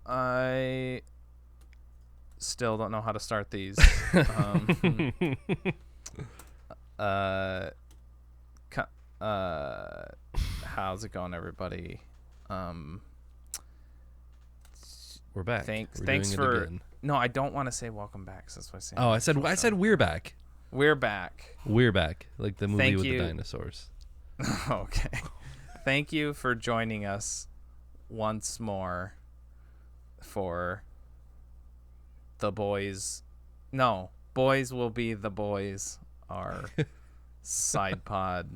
I still don't know how to start these. How's it going, everybody? We're back. Thanks for. No, I don't want to say welcome back. So that's what I say. Oh, I said we're back. We're back. We're back, like the movie with you. the dinosaurs. Okay. Thank you for joining us once more for the boys. No, boys will be the boys. Our SidePod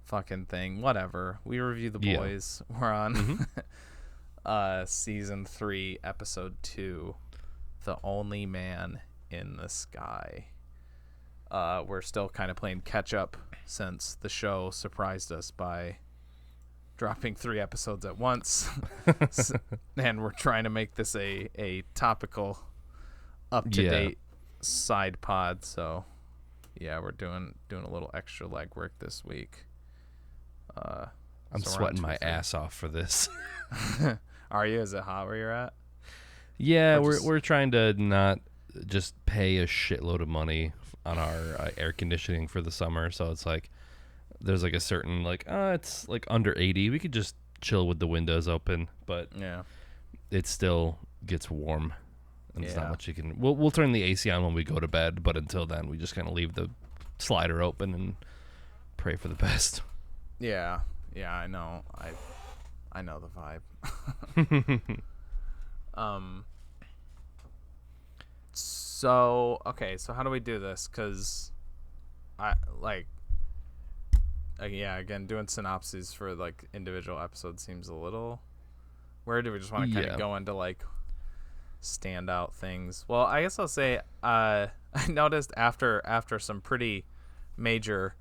fucking thing. Whatever. We review the boys. Yeah. We're on season 3, episode 2, The Only Man in the Sky. We're still kind of playing catch up since the show surprised us by dropping 3 episodes at once. And we're trying to make this a topical, up-to-date side pod. So yeah, we're doing a little extra legwork this week. I'm sweating my ass off for this. Are you? Is it hot where you're at? Yeah, we're trying to not just pay a shitload of money on our air conditioning for the summer. So it's like there's like a certain it's like under 80. We could just chill with the windows open, but yeah, it still gets warm. And there's not much you can. We'll turn the AC on when we go to bed, but until then, we just kind of leave the slider open and pray for the best. Yeah, I know. I know the vibe. So how do we do this? Because again, doing synopses for like individual episodes seems a little. Where do we just want to kind of go into like standout things? Well, I guess I'll say I noticed after some pretty major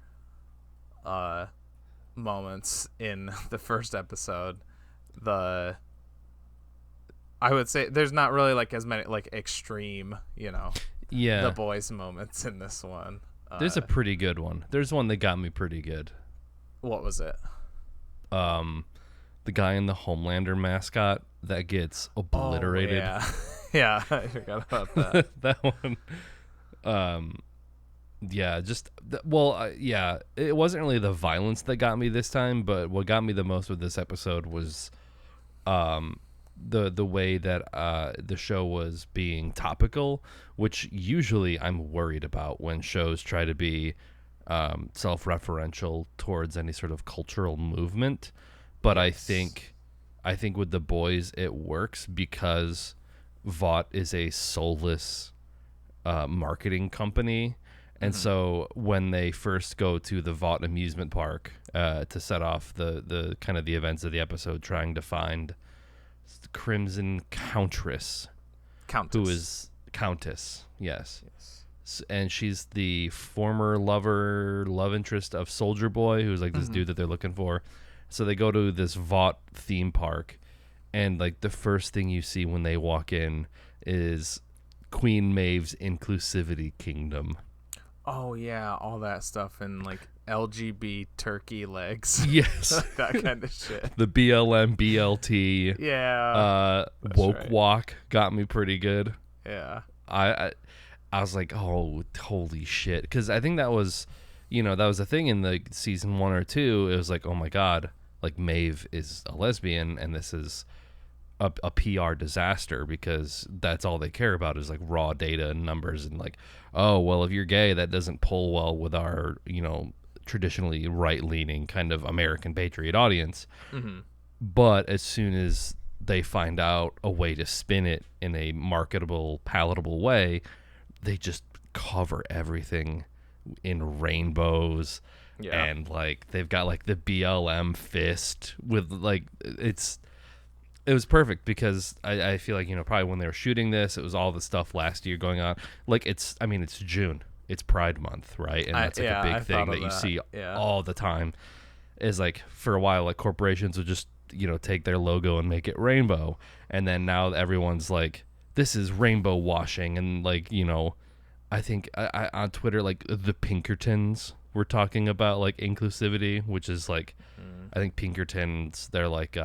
moments in the first episode, I would say there's not really like as many like extreme, the boys moments in this one. There's a pretty good one. There's one that got me pretty good. What was it? The guy in the Homelander mascot that gets obliterated. Oh, yeah. I forgot about that. That one. It wasn't really the violence that got me this time, but what got me the most with this episode was the way that the show was being topical, which usually I'm worried about when shows try to be self-referential towards any sort of cultural movement. But I think with the boys it works because Vought is a soulless marketing company. And so when they first go to the Vought amusement park to set off the kind of the events of the episode, trying to find Crimson Countess, who is Countess, yes. And she's the former love interest of Soldier Boy, who's like this dude that they're looking for. So they go to this Vought theme park, and like the first thing you see when they walk in is Queen Maeve's inclusivity kingdom. Oh yeah, all that stuff and like LGB turkey legs. Yes. That kind of shit. The BLM, BLT. Yeah. Woke right. Walk got me pretty good. Yeah. I was like, oh, holy shit. Because I think that was a thing in the season 1 or 2. It was like, oh my God, like Maeve is a lesbian and this is a PR disaster because that's all they care about is like raw data and numbers and like, oh, well, if you're gay, that doesn't pull well with our, traditionally right-leaning kind of American patriot audience. Mm-hmm. But as soon as they find out a way to spin it in a marketable, palatable way, they just cover everything in rainbows. Yeah. And like they've got like the BLM fist with like it was perfect because I feel like, probably when they were shooting this, it was all the stuff last year going on. Like it's June. It's Pride Month, right? And that's like a big thing that you see all the time is like for a while, like corporations would just, take their logo and make it rainbow. And then now everyone's like, this is rainbow washing. And like, I think I on Twitter, like the Pinkertons were talking about like inclusivity, which is like, I think Pinkertons, they're like,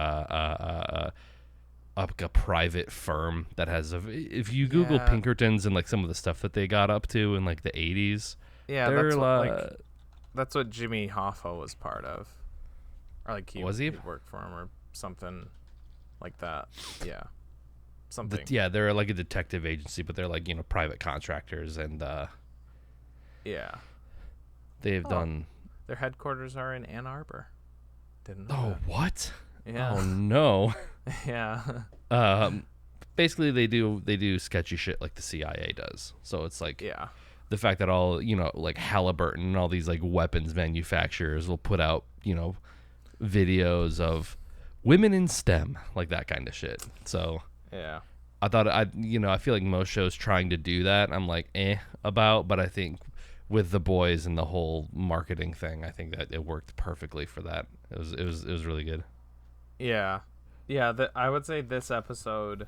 a private firm that has if you Google Yeah. Pinkertons and like some of the stuff that they got up to in like the 80s, Yeah, they're that's what Jimmy Hoffa was part of, or like was he worked for him or something like that. Yeah, something. they're like a detective agency, but they're like, you know, private contractors, and Yeah, they've done. their headquarters are in Ann Arbor. Didn't know Oh, that. what? Yeah. Oh no. Yeah. Basically they do sketchy shit like the CIA does. So it's like Yeah. the fact that all, you know, like Halliburton and all these like weapons manufacturers will put out, you know, videos of women in STEM, like that kind of shit. So Yeah. I thought I feel like most shows trying to do that, I'm like about, but I think with The Boys and the whole marketing thing, I think that it worked perfectly for that. It was really good. Yeah. Yeah, I would say this episode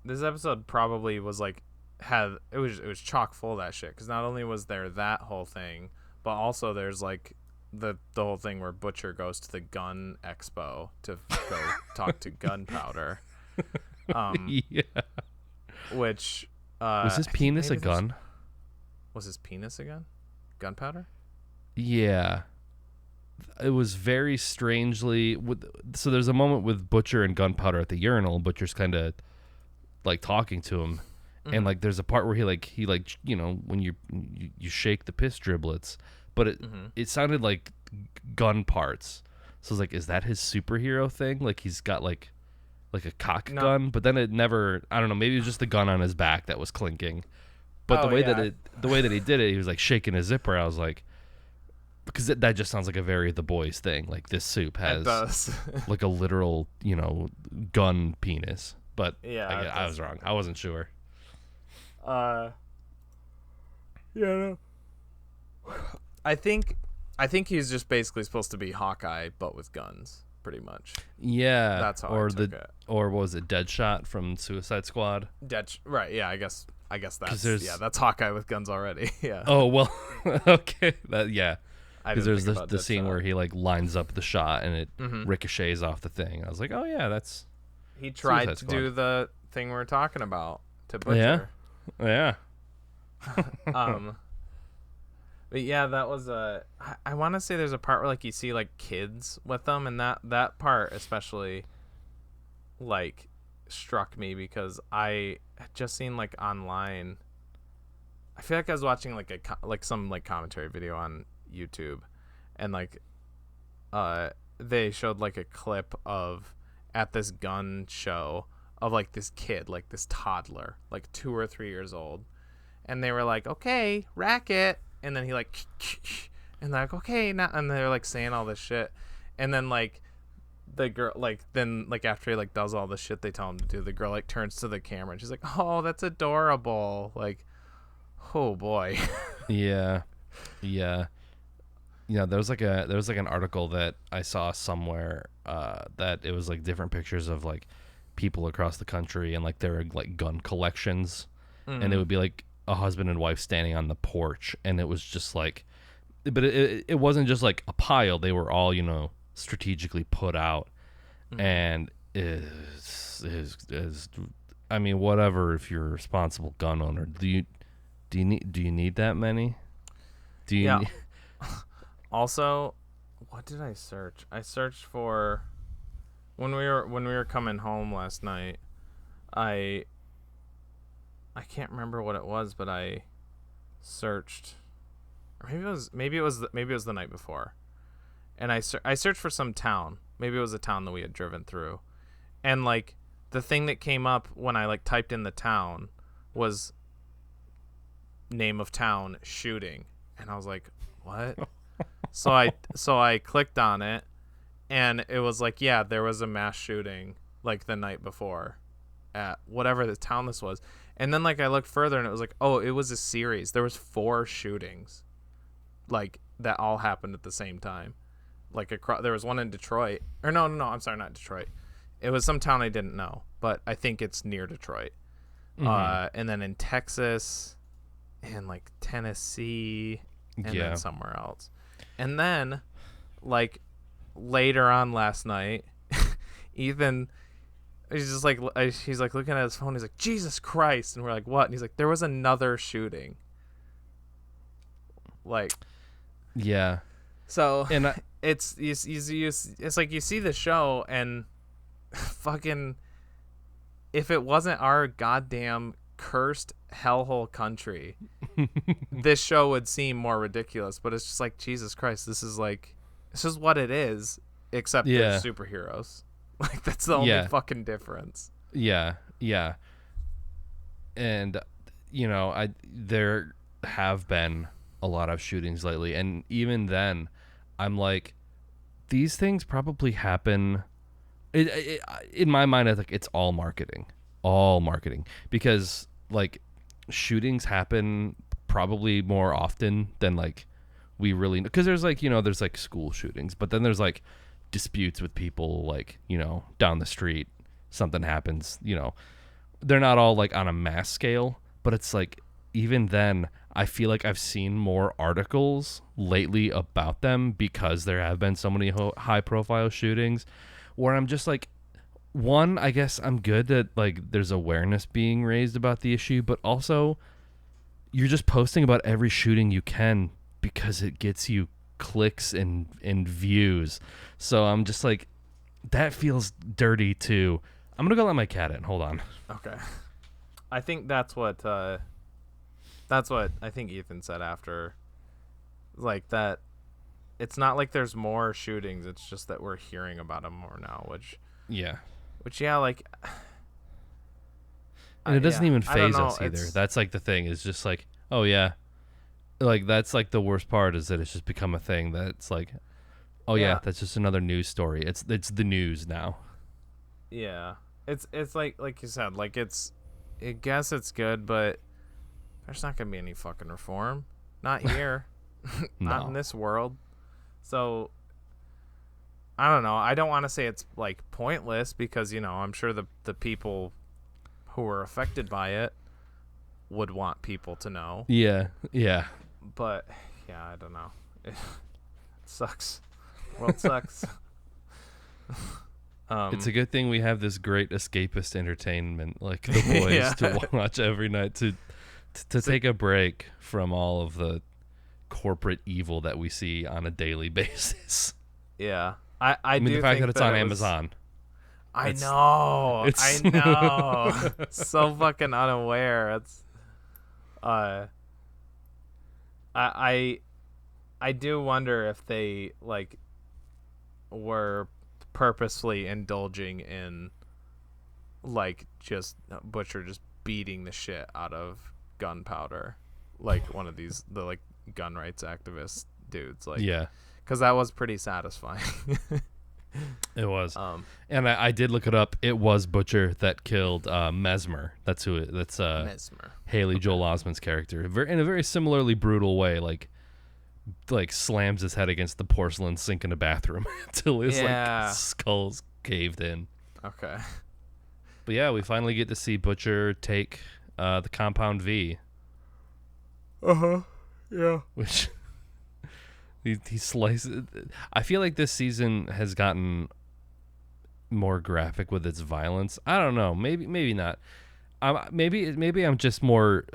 this episode probably was like it was chock full of that shit, cuz not only was there that whole thing, but also there's like the whole thing where Butcher goes to the gun expo to go talk to Gunpowder. Yeah. Which Was his penis a gun? Was his penis a gun? Gunpowder? Yeah. It was very strangely so there's a moment with Butcher and Gunpowder at the urinal. Butcher's kind of like talking to him, and like there's a part where he you know, when you shake the piss driblets, but it sounded like gun parts. So I was like, is that his superhero thing? Like he's got like a cock gun, but then it never, I don't know, maybe it was just the gun on his back that was clinking. But the way that he did it, he was like shaking his zipper. I was like, because that just sounds like a very The Boys thing. Like this soup has like a literal, you know, gun penis. But yeah, I was wrong. I wasn't sure. Yeah. No. I think he's just basically supposed to be Hawkeye, but with guns, pretty much. Yeah, that's how I took it. Or what was it, Deadshot from Suicide Squad? Right. Yeah, I guess that's that's Hawkeye with guns already. Yeah. Oh well, okay. Yeah. Because there's the scene where he like lines up the shot and it ricochets off the thing. I was like, oh yeah, that's. He tried to do the thing we're talking about to Butcher. Yeah. But yeah, that was I want to say there's a part where like you see like kids with them, and that part especially like struck me because I had just seen like online. I feel like I was watching like some like commentary video on YouTube, and like they showed like a clip of at this gun show of like this kid, like this toddler, like 2 or 3 years old, and they were like, okay, racket, and then he like and they're like, okay, now, and they're like saying all this shit, and then like the girl, like then like after he like does all the shit they tell him to do, the girl like turns to the camera and she's like, oh, that's adorable, like, oh boy. Yeah. There was like an article that I saw somewhere that it was like different pictures of like people across the country and like their like gun collections, and it would be like a husband and wife standing on the porch, and it was just like, but it wasn't just like a pile. They were all, you know, strategically put out, and is I mean, whatever. If you're a responsible gun owner, do you need that many? Do you? Yeah. Also, what did I search? I searched for when we were coming home last night. I can't remember what it was, but I searched, or maybe it was the night before, and I searched for some town. Maybe it was a town that we had driven through, and like the thing that came up when I like typed in the town was name of town shooting, and I was like, what? So I clicked on it, and it was like, yeah, there was a mass shooting like the night before at whatever the town this was. And then like I looked further, and it was like, oh, it was a series. There was 4 shootings like that all happened at the same time. Like there was one in Detroit. Or no, I'm sorry, not Detroit. It was some town I didn't know, but I think it's near Detroit. And then in Texas and like Tennessee and then somewhere else. And then like later on last night, Ethan, he's just like, he's like looking at his phone. He's like, Jesus Christ. And we're like, what? And he's like, there was another shooting. Like, yeah. so And it's like you see the show and fucking, if it wasn't our goddamn cursed hellhole country, this show would seem more ridiculous. But it's just like, Jesus Christ, this is what it is, except there's superheroes. Like, that's the only fucking difference. Yeah. And there have been a lot of shootings lately, and even then I'm like, these things probably happen. In my mind, I think it's all marketing, because like shootings happen probably more often than like we really, because there's like, there's like school shootings, but then there's like disputes with people, like, down the street, something happens, they're not all like on a mass scale, but it's like, even then I feel like I've seen more articles lately about them because there have been so many high profile shootings, where I'm just like, one, I guess I'm good that like there's awareness being raised about the issue, but also you're just posting about every shooting you can because it gets you clicks and views. So I'm just like, that feels dirty too. I'm gonna go let my cat in. Hold on. Okay. I think that's what I think Ethan said after, like, that it's not like there's more shootings, it's just that we're hearing about them more now, which like, and it doesn't even phase us either. That's like the thing, is just like, oh yeah, like that's like the worst part, is that it's just become a thing that's like, oh yeah, that's just another news story. It's the news now. Yeah, it's like you said, like, I guess it's good, but there's not gonna be any fucking reform, not here. Not in this world. So I don't know, I don't want to say it's like pointless, because I'm sure the people who were affected by it would want people to know. Yeah But yeah, I don't know. It sucks. World sucks. It's a good thing we have this great escapist entertainment like The Boys to watch every night, to take a break from all of the corporate evil that we see on a daily basis. Yeah. I mean, the fact that it's on Amazon. I know. So fucking unaware. It's I do wonder if they like were purposefully indulging in like just Butcher just beating the shit out of gunpowder, like one of the like gun rights activist dudes, like, because that was pretty satisfying. It was. And I did look it up. It was Butcher that killed Mesmer. That's who it. That's Mesmer. Haley Joel Osment's character. In a very similarly brutal way, like slams his head against the porcelain sink in a bathroom until his like skull's caved in. Okay. But yeah, we finally get to see Butcher take the Compound V. Yeah. Which he slices. I feel like this season has gotten more graphic with its violence. I don't know. Maybe not. Maybe I'm just more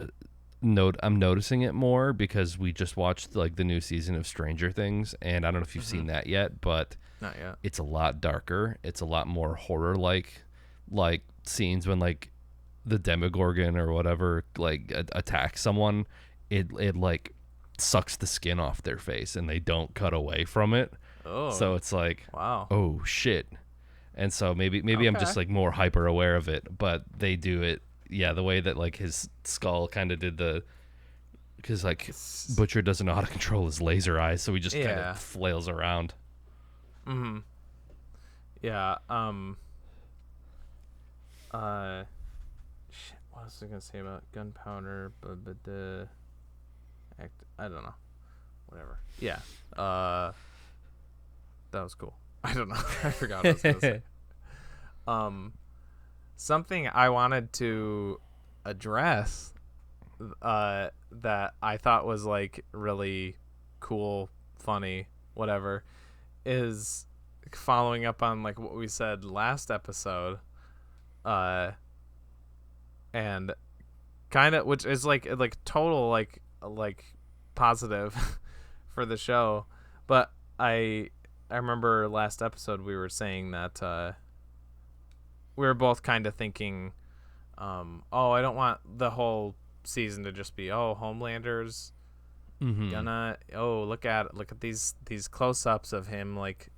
I'm noticing it more because we just watched like the new season of Stranger Things, and I don't know if you've seen that yet, but not yet. It's a lot darker. It's a lot more horror like scenes when like the Demogorgon or whatever like attacks someone. It like sucks the skin off their face and they don't cut away from it. Oh. So it's like, wow. Oh shit. And so maybe I'm just like more hyper aware of it, but they do it. Yeah, the way that like his skull kind of did because like Butcher doesn't know how to control his laser eyes, so he just kind of flails around. Mm-hmm. Yeah. Shit. What was I gonna say about gunpowder? I don't know. Whatever. Yeah. That was cool. I don't know. I forgot what I was gonna say. Something I wanted to address that I thought was like really cool, funny, whatever, is like following up on like what we said last episode, and kind of, which is like total like positive for the show, but I remember last episode we were saying that we were both kind of thinking, oh, I don't want the whole season to just be, oh, Homelander's gonna, oh, look at these close-ups of him like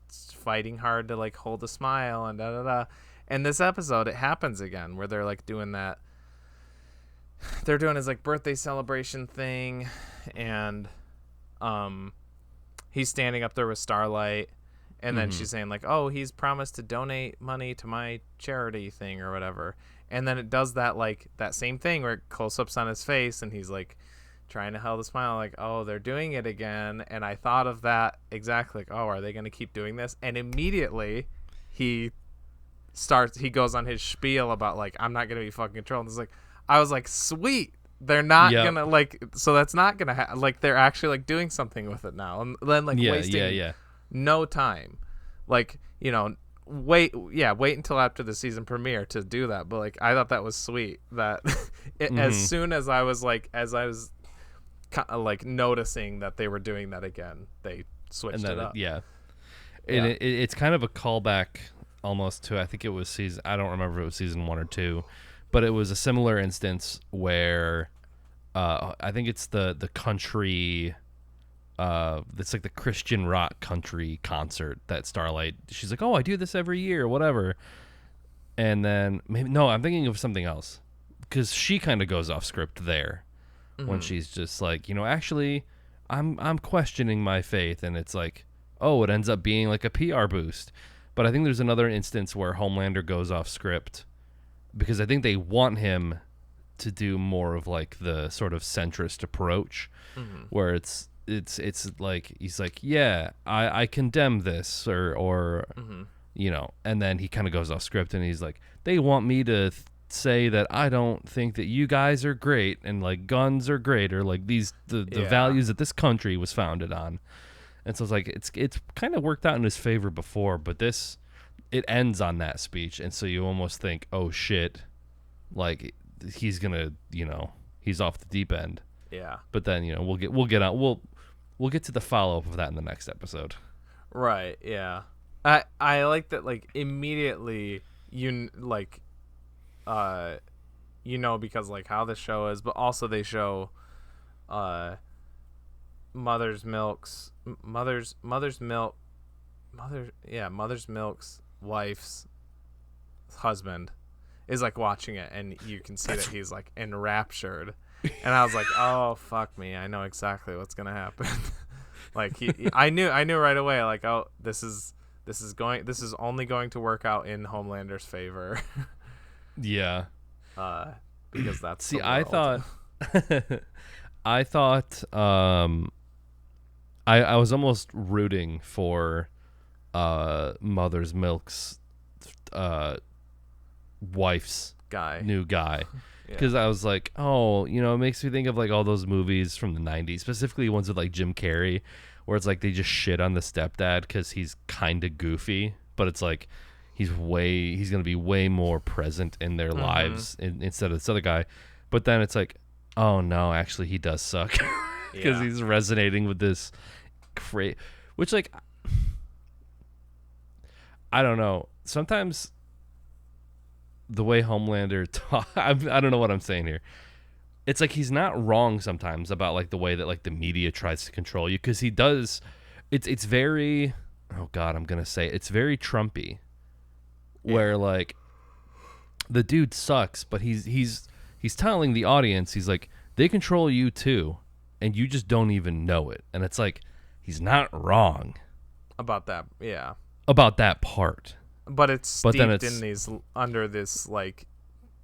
fighting hard to like hold a smile and da da da. And this episode, it happens again where they're like doing that. They're doing his like birthday celebration thing, and he's standing up there with Starlight, and then she's saying like, oh, he's promised to donate money to my charity thing or whatever. And then it does that like that same thing where it close-ups on his face, and he's like trying to hold a smile, like, oh, they're doing it again. And I thought of that exactly, like, oh, are they going to keep doing this? And immediately he goes on his spiel about like, I'm not going to be fucking controlled. It's like, I was like, sweet, they're not gonna like, so that's not gonna like, they're actually like doing something with it now, and then like wasting no time, like, you know, wait until after the season premiere to do that. But like, I thought that was sweet that as soon as I was like noticing that they were doing that again, they switched it up. And it's kind of a callback almost to, I think it was I don't remember if it was season 1 or 2, but it was a similar instance where I think it's the country, it's like the Christian rock country concert that Starlight, she's like, oh, I do this every year, whatever. And then I'm thinking of something else, because she kind of goes off script there when she's just like, you know, actually, I'm questioning my faith, and it's like, oh, it ends up being like a PR boost. But I think there's another instance where Homelander goes off script, because I think they want him to do more of like the sort of centrist approach, where it's like, he's like, yeah, I condemn this, or you know, and then he kind of goes off script, and he's like, they want me to say that I don't think that you guys are great, and like guns are great, or like the values that this country was founded on. And so it's like, it's kind of worked out in his favor before, but it ends on that speech, and so you almost think, oh shit, like he's gonna, you know, he's off the deep end. Yeah. But then, you know, we'll get to the follow up of that in the next episode. Right. Yeah. I like that. Like immediately, you like, you know, because like how the show is, but also they show, Mother's Milk's wife's husband is like watching it, and you can see that he's like enraptured. And I was like, oh fuck me, I know exactly what's gonna happen. Like I knew right away, like, oh, this is only going to work out in Homelander's favor. Yeah. Because that's, see, I thought I was almost rooting for Mother's Milk's wife's new guy, because I was like, oh, you know, it makes me think of like all those movies from the 90s, specifically ones with like Jim Carrey, where it's like they just shit on the stepdad because he's kind of goofy, but it's like he's gonna be way more present in their lives instead of this other guy. But then it's like, oh no, actually he does suck, because he's resonating with this which, like, I don't know, sometimes the way Homelander I don't know what I'm saying here. It's like he's not wrong sometimes about like the way that like the media tries to control you, because he does. It's very, oh god, I'm gonna say it's very Trumpy, where like the dude sucks, but he's telling the audience, he's like, they control you too, and you just don't even know it. And it's like, he's not wrong about that. Yeah. About that part. But it's steeped in these, under this like,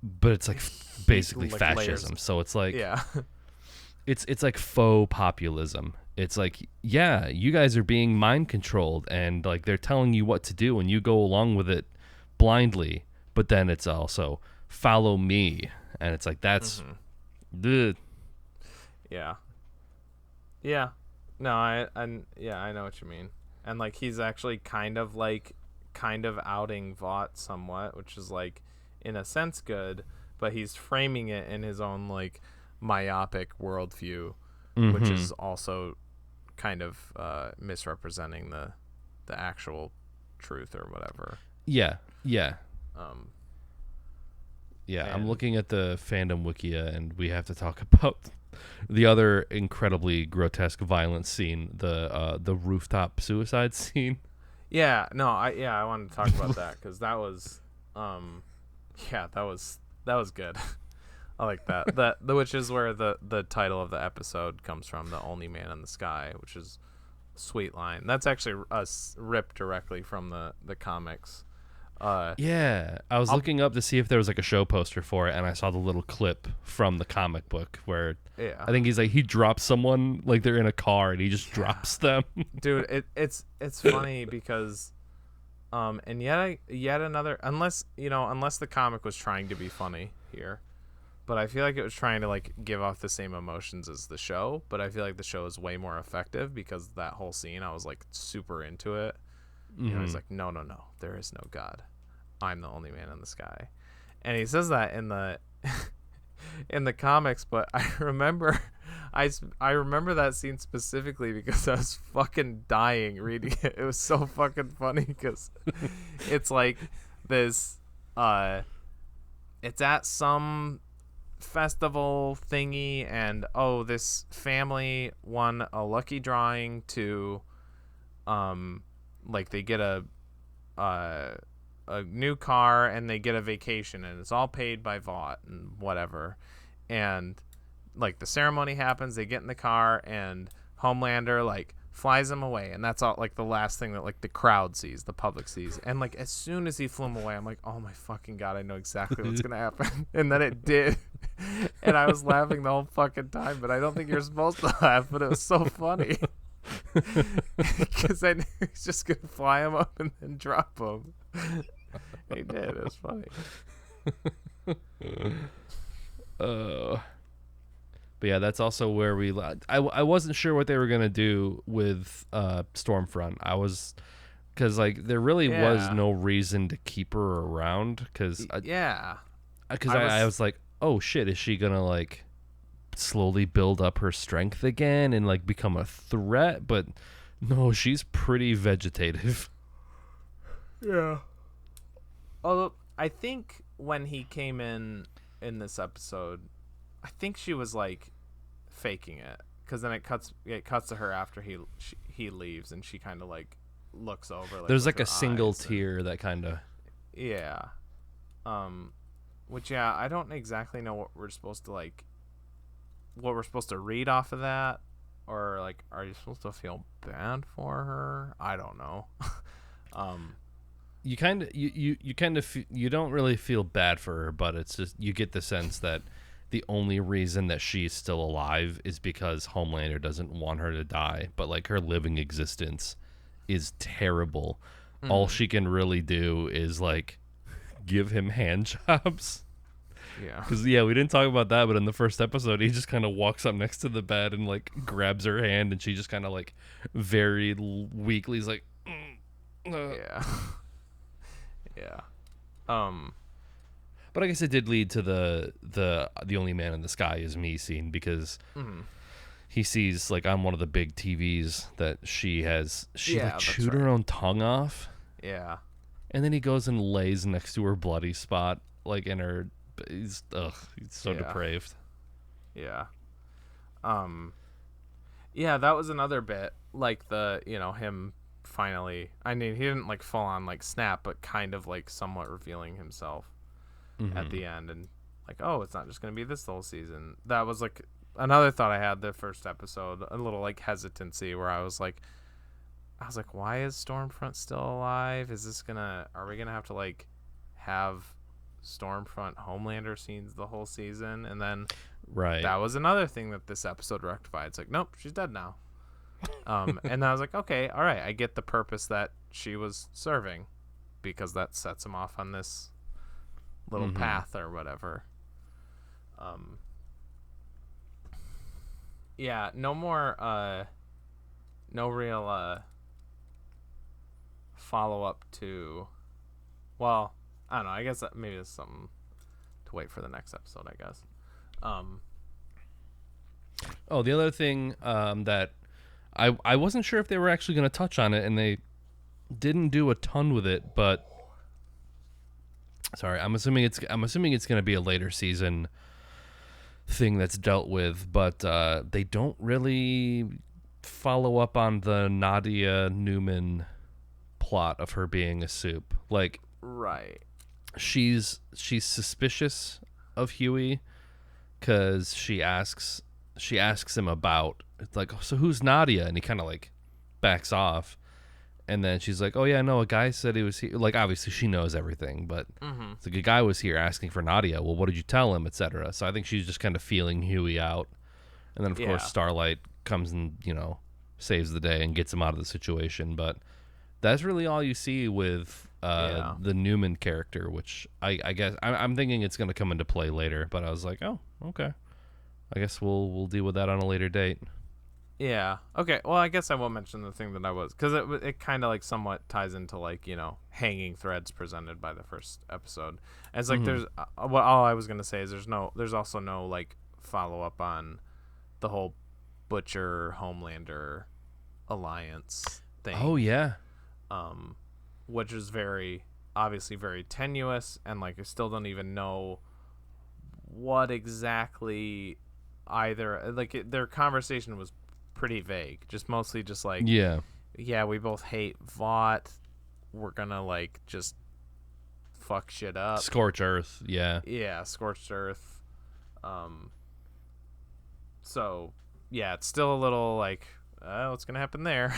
but it's like basically like fascism. layers. So it's like, yeah, it's like faux populism. It's like, yeah, you guys are being mind controlled, and like they're telling you what to do, and you go along with it blindly. But then it's also follow me, and it's like, that's yeah. No, I know what you mean. And like he's actually kind of outing Vought somewhat, which is like in a sense good, but he's framing it in his own like myopic worldview, which is also kind of misrepresenting the actual truth or whatever. Yeah. Um, I'm looking at the fandom wikia, and we have to talk about the other incredibly grotesque violent scene, the rooftop suicide scene. Yeah, no, I wanted to talk about that because that was, that was good. I like that. Which is where the title of the episode comes from, "The Only Man in the Sky," which is a sweet line. That's actually ripped directly from the comics. Yeah, I was looking up to see if there was like a show poster for it, and I saw the little clip from the comic book where I think he drops someone, like they're in a car and he just drops them. Dude, it's funny because and yet another, unless the comic was trying to be funny here, but I feel like it was trying to like give off the same emotions as the show, but I feel like the show is way more effective because that whole scene I was like super into it. You know, he's like, no, there is no God. I'm the only man in the sky. And he says that in the in the comics, but I remember that scene specifically because I was fucking dying reading it. It was so fucking funny because it's like this it's at some festival thingy, and this family won a lucky drawing to like they get a new car and they get a vacation, and it's all paid by Vought and whatever. And like the ceremony happens, they get in the car, and Homelander like flies them away, and that's all like the last thing that like the crowd sees, the public sees. And like as soon as he flew him away, I'm like, oh my fucking god, I know exactly what's gonna happen. And then it did. And I was laughing the whole fucking time, but I don't think you're supposed to laugh, but it was so funny. Because I knew he was just gonna fly him up and then drop him. He did. It was funny. But yeah, that's also where I wasn't sure what they were gonna do with Stormfront. Because like there really was no reason to keep her around. Because I was like, oh shit, is she gonna like slowly build up her strength again and like become a threat? But no, she's pretty vegetative. Yeah. Although I think when he came in this episode, I think she was like faking it, because then it cuts to her after he leaves, and she kind of like looks over. Like, there's like a single tear that kind of. Yeah. Which I don't exactly know what we're supposed to read off of that, or like, are you supposed to feel bad for her? I don't know. You don't really feel bad for her, but it's just you get the sense that the only reason that she's still alive is because Homelander doesn't want her to die, but like her living existence is terrible. All she can really do is like give him hand jobs. Yeah. Because we didn't talk about that, but in the first episode, he just kind of walks up next to the bed and like grabs her hand, and she just kind of like very weakly is like, yeah. Yeah. But I guess it did lead to the only man in the sky is me scene, because he sees like on one of the big TVs that she chewed her own tongue off. Yeah. And then he goes and lays next to her bloody spot, like in her. He's so depraved. Yeah. Yeah, that was another bit, like the him finally. I mean, he didn't like full on like snap, but kind of like somewhat revealing himself at the end, and like, oh, it's not just gonna be this whole season. That was like another thought I had the first episode, a little like hesitancy where I was like, why is Stormfront still alive? Are we gonna have to like have Stormfront Homelander scenes the whole season? And then that was another thing that this episode rectified. It's like, nope, she's dead now. And I was like, okay, all right, I get the purpose that she was serving, because that sets him off on this little path or whatever. No more no real follow up to, well, I don't know. I guess maybe it's something to wait for the next episode, I guess. Oh, the other thing that I wasn't sure if they were actually going to touch on it, and they didn't do a ton with it, but sorry, I'm assuming it's going to be a later season thing that's dealt with, but they don't really follow up on the Nadia Newman plot of her being a soup. Like, right. She's suspicious of Huey because she asks him about, it's like, so who's Nadia? And he kind of like backs off, and then she's like, oh yeah, no, a guy said he was here. Like, obviously she knows everything, but it's like, a guy was here asking for Nadia. Well, what did you tell him, etc. So I think she's just kind of feeling Huey out, and then of course Starlight comes and saves the day and gets him out of the situation. But that's really all you see with the Newman character, which I guess I'm thinking it's going to come into play later. But I was like, oh, okay, I guess we'll deal with that on a later date. Yeah. Okay. Well, I guess I won't mention the thing that I was, because it kind of like somewhat ties into like hanging threads presented by the first episode. And it's like there's all I was gonna say is there's also no like follow up on the whole Butcher Homelander alliance thing. Oh yeah. Which is obviously very tenuous, and like I still don't even know what exactly either. Like their conversation was pretty vague, just mostly just like we both hate Vought, we're gonna like just fuck shit up, scorch earth. Scorched earth. So yeah, it's still a little like what's gonna happen there.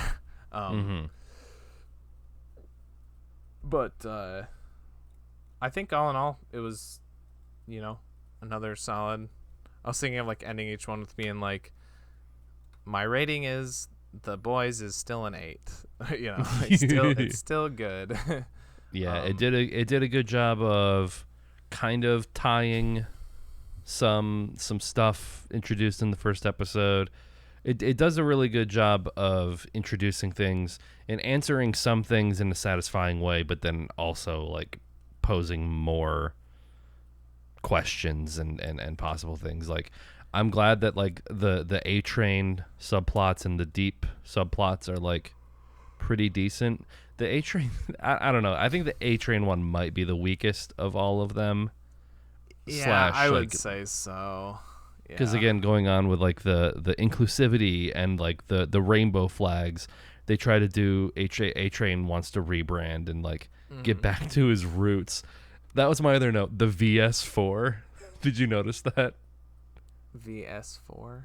But I think all in all it was another solid. I was thinking of like ending each one with being like, my rating is The Boys is still an 8. It's still good. Yeah, it did a good job of kind of tying some stuff introduced in the first episode. It does a really good job of introducing things and answering some things in a satisfying way, but then also like posing more questions and possible things. Like, I'm glad that like the A-Train subplots and the Deep subplots are like pretty decent. The A-Train, I don't know. I think the A-Train one might be the weakest of all of them. Yeah, I would say so. Because again, going on with like the inclusivity and like the rainbow flags, they try to do A-Train wants to rebrand and like get back to his roots. That was my other note. The VS4. Did you notice that? VS4. No.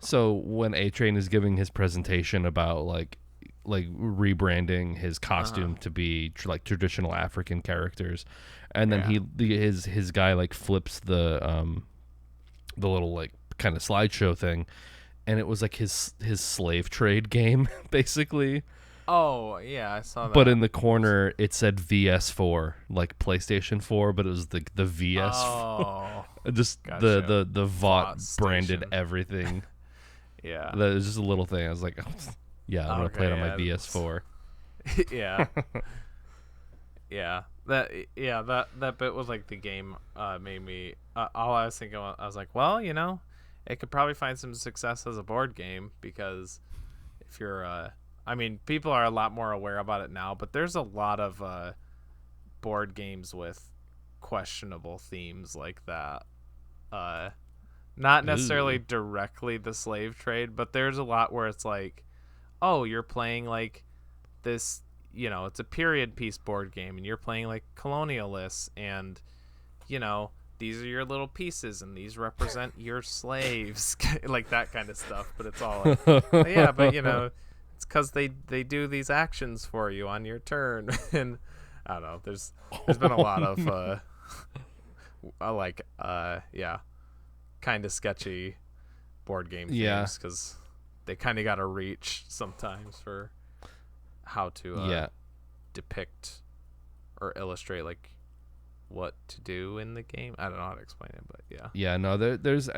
So when A-Train is giving his presentation about like rebranding his costume to be like traditional African characters, and then his guy like flips the little like kind of slideshow thing, and it was like his slave trade game basically. Oh yeah, I saw that. But in the corner it said VS4, like PlayStation 4, but it was the VS. Oh, just gotcha. the Vought branded station. Everything. Yeah, that was just a little thing. I was like, yeah, I'm gonna play it on my PS4. Yeah. That bit was like the game made me. All I was thinking, I was like, well, it could probably find some success as a board game, because if you're people are a lot more aware about it now, but there's a lot of board games with questionable themes like that. Not necessarily directly the slave trade, but there's a lot where it's like, oh, you're playing like this, it's a period piece board game, and you're playing like colonialists, and these are your little pieces, and these represent your slaves, like that kind of stuff. But it's all like, yeah, but it's because they do these actions for you on your turn. And I don't know, there's been a lot of kind of sketchy board game themes, because they kind of got to reach sometimes for how to depict or illustrate like what to do in the game. I don't know how to explain it, but there's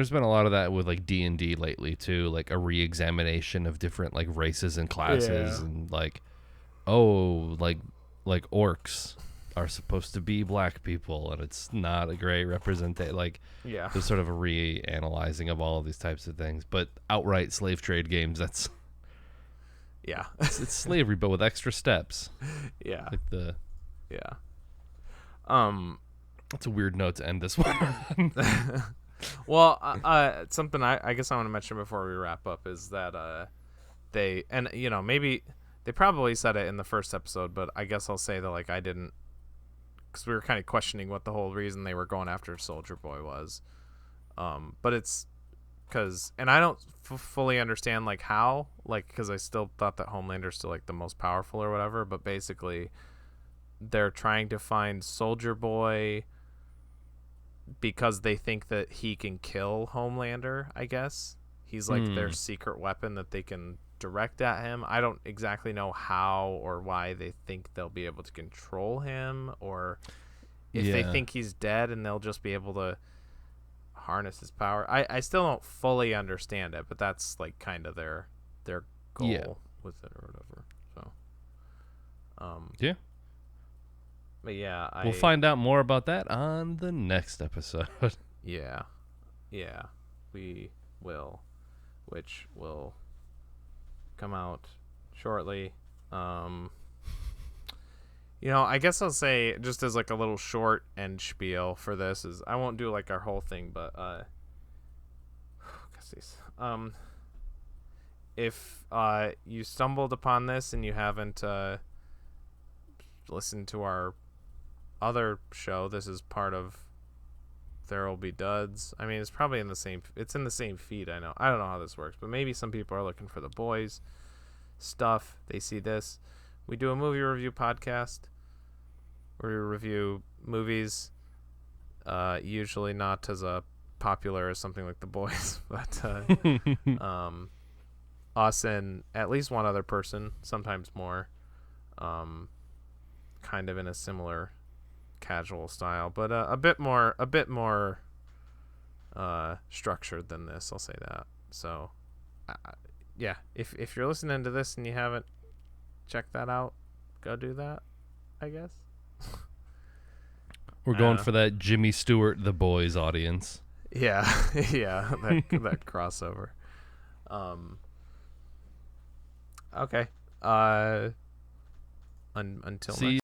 been a lot of that with like D&D lately too, like a re-examination of different like races and classes, and like oh, like orcs are supposed to be black people, and it's not a great representation. Like, Yeah. there's sort of a reanalyzing of all of these types of things. But outright slave trade games, that's Yeah. it's slavery, but with extra steps. Yeah. Like the Yeah. That's a weird note to end this one. Well, something I guess I want to mention before we wrap up is that they, and maybe they probably said it in the first episode, but I guess I'll say that like I didn't, because we were kind of questioning what the whole reason they were going after Soldier Boy was. But it's because, and I don't fully understand like how, like, because I still thought that Homelander's still like the most powerful or whatever, but basically they're trying to find Soldier Boy because they think that he can kill Homelander, I guess. He's like their secret weapon that they can direct at him. I don't exactly know how or why they think they'll be able to control him, or if they think he's dead and they'll just be able to harness his power. I still don't fully understand it, but that's like kind of their goal with it or whatever. So yeah. But yeah, We'll find out more about that on the next episode. Yeah, we will, which will come out shortly. I guess I'll say just as like a little short end spiel for this is I won't do like our whole thing, but if you stumbled upon this and you haven't listened to our other show, this is part of There'll Be Duds. I mean, it's probably in the same feed. I don't know how this works, but maybe some people are looking for the boys stuff. They see this. We do a movie review podcast where we review movies, usually not as popular as something like The Boys, but us and at least one other person, sometimes more, kind of in a similar casual style, but a bit more structured than this, I'll say that. So yeah, if you're listening to this and you haven't checked that out, go do that, I guess. We're going for that Jimmy Stewart The Boys audience. Yeah. that crossover. Okay. Until next